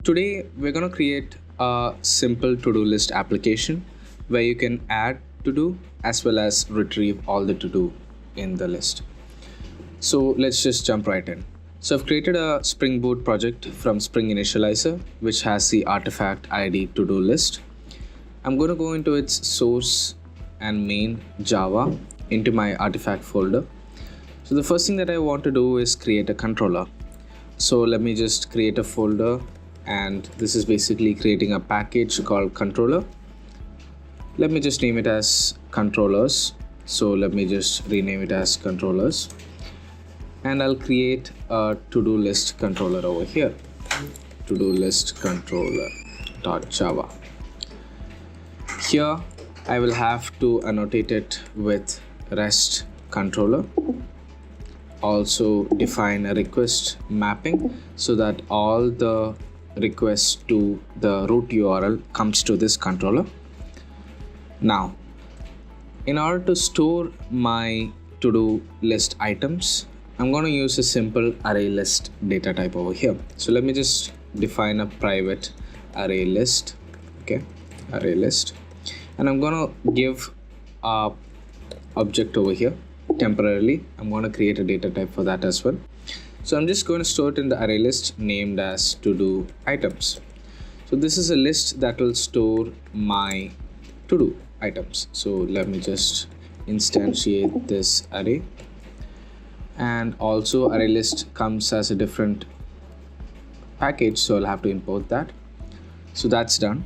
Today, we're going to create a simple to-do list application where you can add to-do as well as retrieve all the to-do in the list. So let's just jump right in. So I've created a Spring Boot project from Spring Initializer, which has the artifact ID to-do list. I'm going to go into its source and main Java into my artifact folder. So the first thing that I want to do is create a controller. So let me just create a folder, and this is basically creating a package called controller. Let me just name it as controllers. So let me just rename it as controllers, and I'll create a to-do list controller over here. To-do list controller.java. Here I will have to annotate it with REST controller. Also define a request mapping so that all the requests to the root URL comes to this controller. Now, in order to store my to-do list items, I'm going to use a simple array list data type over here. So let me just define a private array list. Okay, array list, and I'm going to give a object over here temporarily. I'm going to create a data type for that as well. So I'm just going to store it in the array list named as to-do items. So this is a list that will store my to-do items. So let me just instantiate this array, and also array list comes as a different package, so I'll have to import that. So that's done.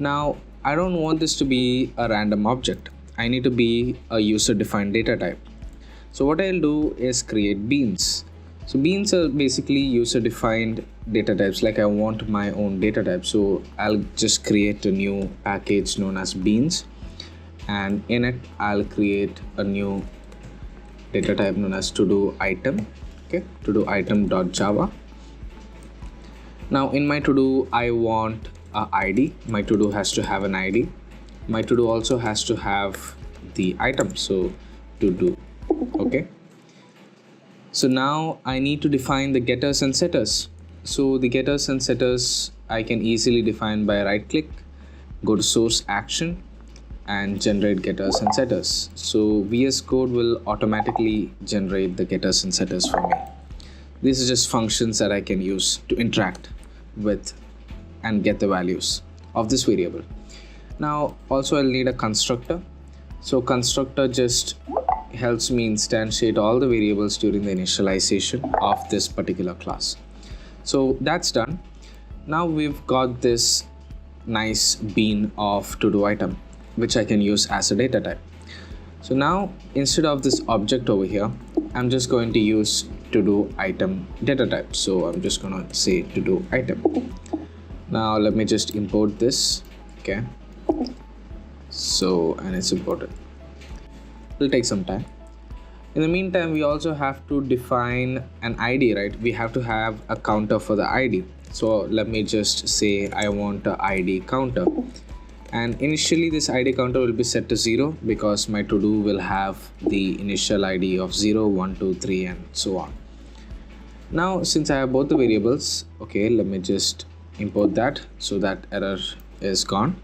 Now I don't want this to be a random object. I need to be a user defined data type. So what I'll do is create beans. So beans are basically user defined data types. Like I want my own data type, so I'll just create a new package known as beans, and in it I'll create a new data type known as to-do item. Okay, to-do item.java. Now in my to-do I want a ID. My to-do has to have an ID. My to-do also has to have the item, so to-do. Okay, so now I need to define the getters and setters. So the getters and setters I can easily define by right click, go to source action, and generate getters and setters. So VS Code will automatically generate the getters and setters for me. These are just functions that I can use to interact with and get the values of this variable. Now also I'll need a constructor. So constructor just helps me instantiate all the variables during the initialization of this particular class. So that's done. Now we've got this nice bean of to-do item, which I can use as a data type. So now instead of this object over here, I'm just going to use to-do item data type. So I'm just going to say to-do item. Now let me just import this. Okay, so and it's imported. It'll take some time. In the meantime, we also have to define an ID, right? We have to have a counter for the ID. So let me just say I want a ID counter, and initially this ID counter will be set to 0 because my to-do will have the initial ID of 0, 1, 2, 3 and so on. Now since I have both the variables, okay, let me just import that so that error is gone.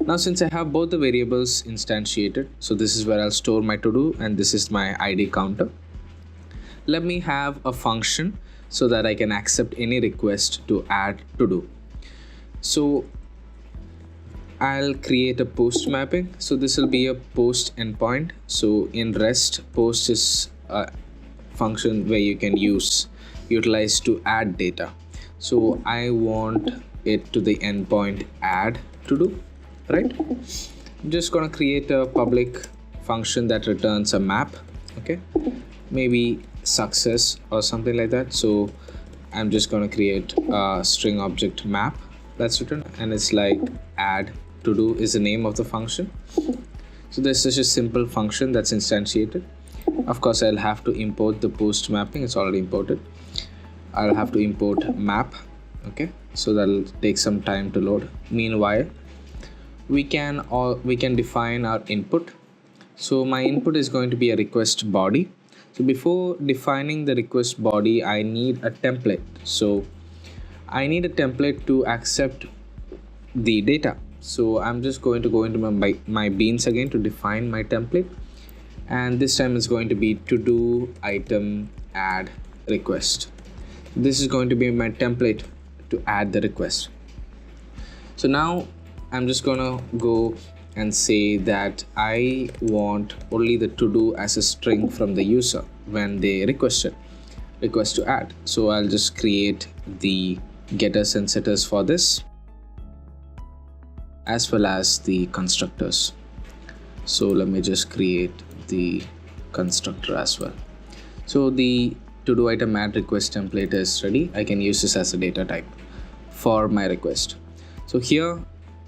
Now since I have both the variables instantiated, so this is where I'll store my to-do and this is my ID counter. Let me have a function so that I can accept any request to add to-do. So I'll create a post mapping. So this will be a post endpoint. So in REST, post is a function where you can utilize to add data. So I want it to the endpoint add to do, right? I'm just going to create a public function that returns a map. Okay, maybe success or something like that. So I'm just going to create a string object map that's written, and it's like add to do is the name of the function. So this is just a simple function that's instantiated. Of course I'll have to import the post mapping. It's already imported. I'll have to import map. Okay, so that'll take some time to load. Meanwhile, we can define our input. So my input is going to be a request body. So before defining the request body, I need a template. So I need a template to accept the data. So I'm just going to go into my beans again to define my template, and this time it's going to be to do item add request. This is going to be my template to add the request. So now I'm just gonna go and say that I want only the to do as a string from the user when they request to add. So I'll just create the getters and setters for this, as well as the constructors. So let me just create the constructor as well. So the to do item add request template is ready. I can use this as a data type for my request. So here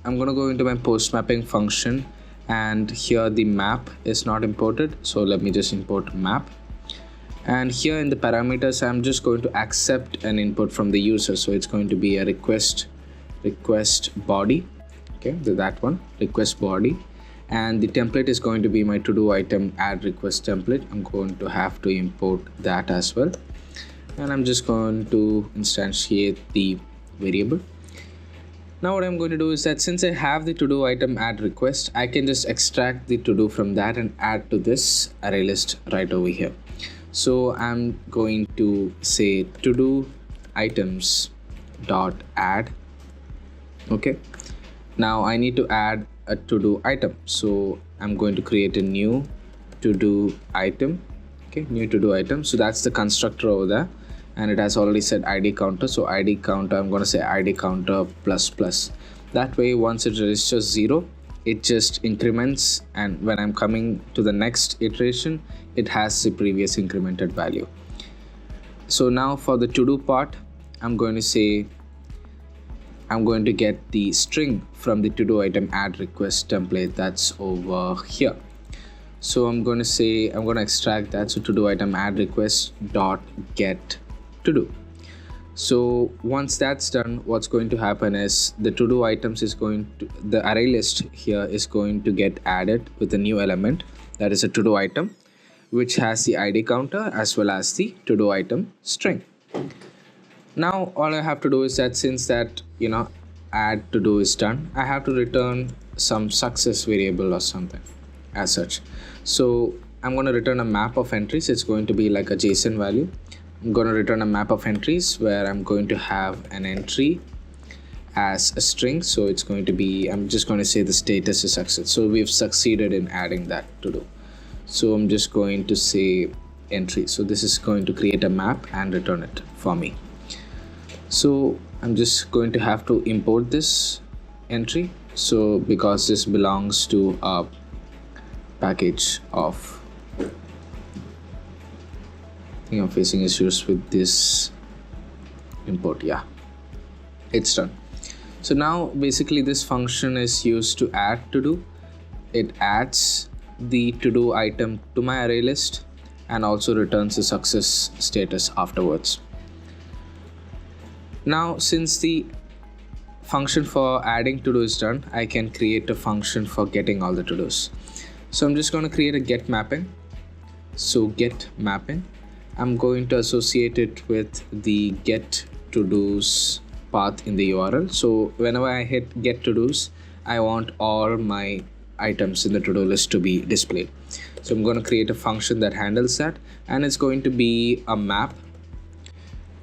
I'm going to go into my post mapping function, and here the map is not imported, so let me just import map. And here in the parameters I'm just going to accept an input from the user, so it's going to be a request body. Okay, that one, request body, and the template is going to be my to do item add request template. I'm going to have to import that as well, and I'm just going to instantiate the variable. Now what I'm going to do is that since I have the to do item add request, I can just extract the to do from that and add to this array list right over here. So I'm going to say to do items dot add. Okay, now I need to add a to do item, so I'm going to create a new to do item. Okay, new to do item. So that's the constructor over there, and it has already said id counter. So id counter, I'm going to say id counter plus plus. That way once it registers 0, it just increments, and when I'm coming to the next iteration, it has the previous incremented value. So now for the to do part, I'm going to say I'm going to get the string from the to do item add request template that's over here. So I'm going to say I'm going to extract that. So to do item add request dot get to do. So once that's done, what's going to happen is the to do items is going to, the array list here is going to get added with a new element, that is a to do item, which has the id counter as well as the to do item string. Now all I have to do is that since that add to do is done, I have to return some success variable or something as such. So I'm going to return a map of entries. It's going to be like a JSON value. I'm going to return a map of entries where I'm going to have an entry as a string. So it's going to be, I'm just going to say the status is success. So we've succeeded in adding that to do. So I'm just going to say entry. So this is going to create a map and return it for me. So I'm just going to have to import this entry. So because this belongs to a package of, I think I'm facing issues with this import. Yeah, it's done. So now basically this function is used to add to do. It adds the to do item to my array list and also returns the success status afterwards. Now since the function for adding to do is done, I can create a function for getting all the to dos. So I'm just going to create a get mapping. So get mapping, I'm going to associate it with the get to dos path in the URL. So whenever I hit get to dos, I want all my items in the to do list to be displayed. So I'm going to create a function that handles that, and it's going to be a map.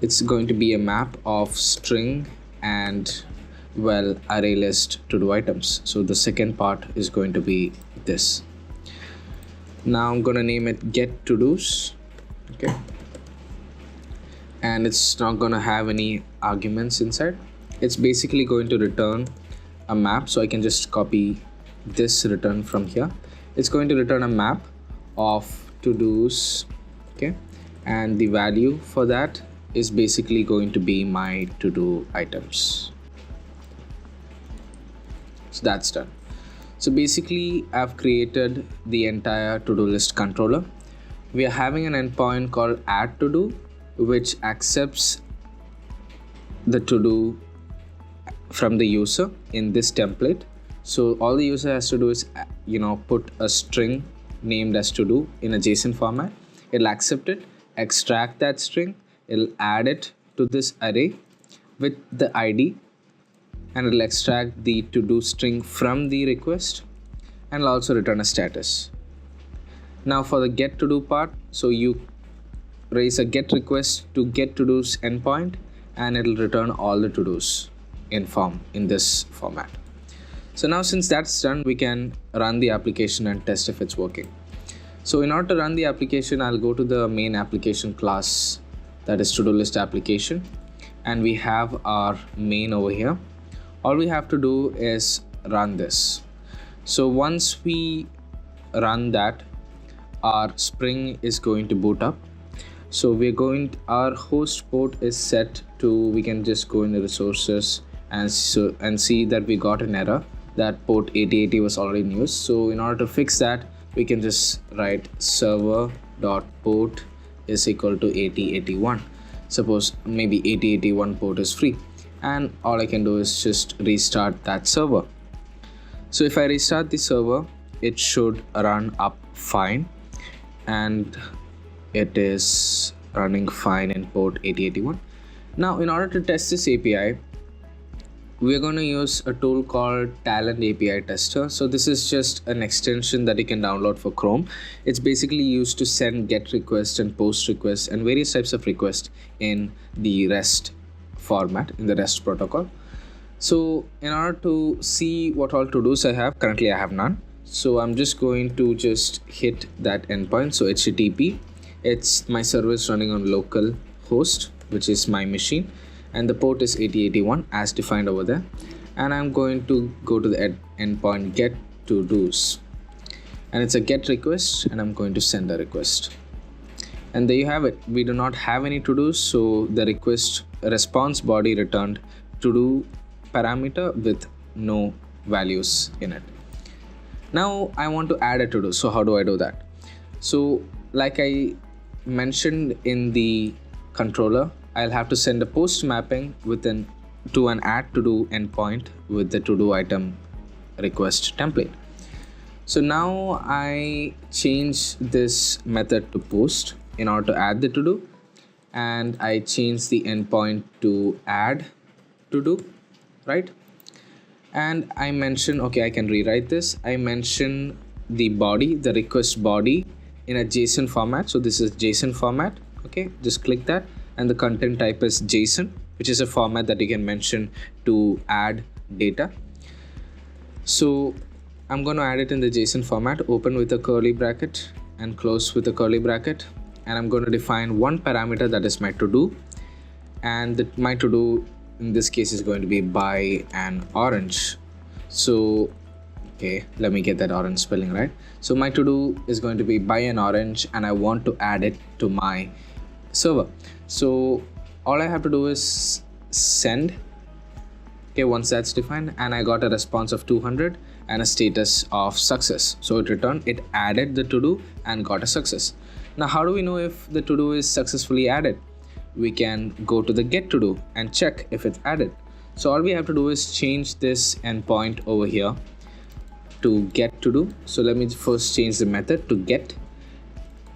It's going to be a map of string and array list to do items. So the second part is going to be this. Now I'm going to name it get to dos. Okay, and it's not going to have any arguments inside. It's basically going to return a map. So I can just copy this return from here. It's going to return a map of to dos. Okay, and the value for that is basically going to be my to do items. So that's done. So basically I've created the entire to do list controller. We are having an endpoint called add to do, which accepts the to do from the user in this template. So all the user has to do is put a string named as to do in a JSON format. It'll accept it, extract that string, it'll add it to this array, with the ID, and it'll extract the to-do string from the request and it'll also return a status. Now for the get to-do part, so you raise a get request to get to-dos endpoint and it'll return all the to-dos in this format. So now since that's done, we can run the application and test if it's working. So in order to run the application, I'll go to the main application class, that is to-do list application, and we have our main over here. All we have to do is run this. So once we run that, our Spring is going to boot up. So our host port is set to, we can just go in the resources and see that we got an error that port 8080 was already in use. So in order to fix that, we can just write server.port is equal to 8081. Suppose maybe 8081 port is free, and all I can do is just restart that server. So if I restart the server, it should run up fine, and it is running fine in port 8081. Now in order to test this API, we are going to use a tool called Talent API Tester. So this is just an extension that you can download for Chrome. It's basically used to send GET requests and POST requests and various types of requests in the REST format, in the REST protocol. So in order to see what all to-dos I have, currently I have none. So I'm just going to just hit that endpoint. So HTTP, it's my service running on local host, which is my machine, and the port is 8081 as defined over there, and I'm going to go to the endpoint get to dos, and it's a get request, and I'm going to send a request, and there you have it. We do not have any to dos, so the request response body returned to do parameter with no values in it. Now I want to add a to do. So how do I do that? So like I mentioned in the controller, I'll have to send a post mapping to an add to do endpoint with the to do item request template. So now I change this method to post in order to add the to do, and I change the endpoint to add to do, right? And I mention, okay, I can rewrite this. I mention the body, the request body in a JSON format. So this is JSON format. Okay, just click that. And the content type is JSON, which is a format that you can mention to add data. So I'm going to add it in the JSON format, open with a curly bracket and close with a curly bracket. And I'm going to define one parameter, that is my to do. And my to do in this case is going to be buy an orange. So, okay, let me get that orange spelling right. So my to do is going to be buy an orange, and I want to add it to my server. So all I have to do is send. Okay, once that's defined, and I got a response of 200 and a status of success. So it added the to do and got a success. Now how do we know if the to do is successfully added? We can go to the get to do and check if it's added. So all we have to do is change this endpoint over here to get to do. So let me first change the method to get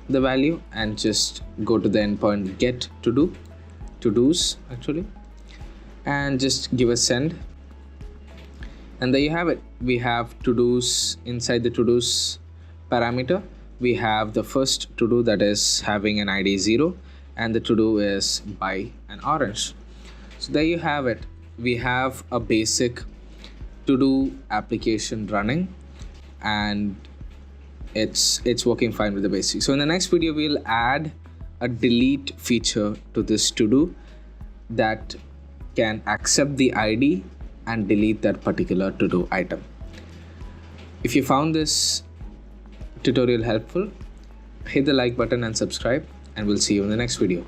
the value and just go to the endpoint get to do, to dos actually, and just give a send, and there you have it. We have to dos inside the to dos parameter. We have the first to do that is having an ID 0, and the to do is buy an orange. So there you have it. We have a basic to do application running, and it's working fine with the basics. So in the next video, we'll add a delete feature to this to do that can accept the ID and delete that particular to do item. If you found this tutorial helpful, hit the like button and subscribe, and we'll see you in the next video.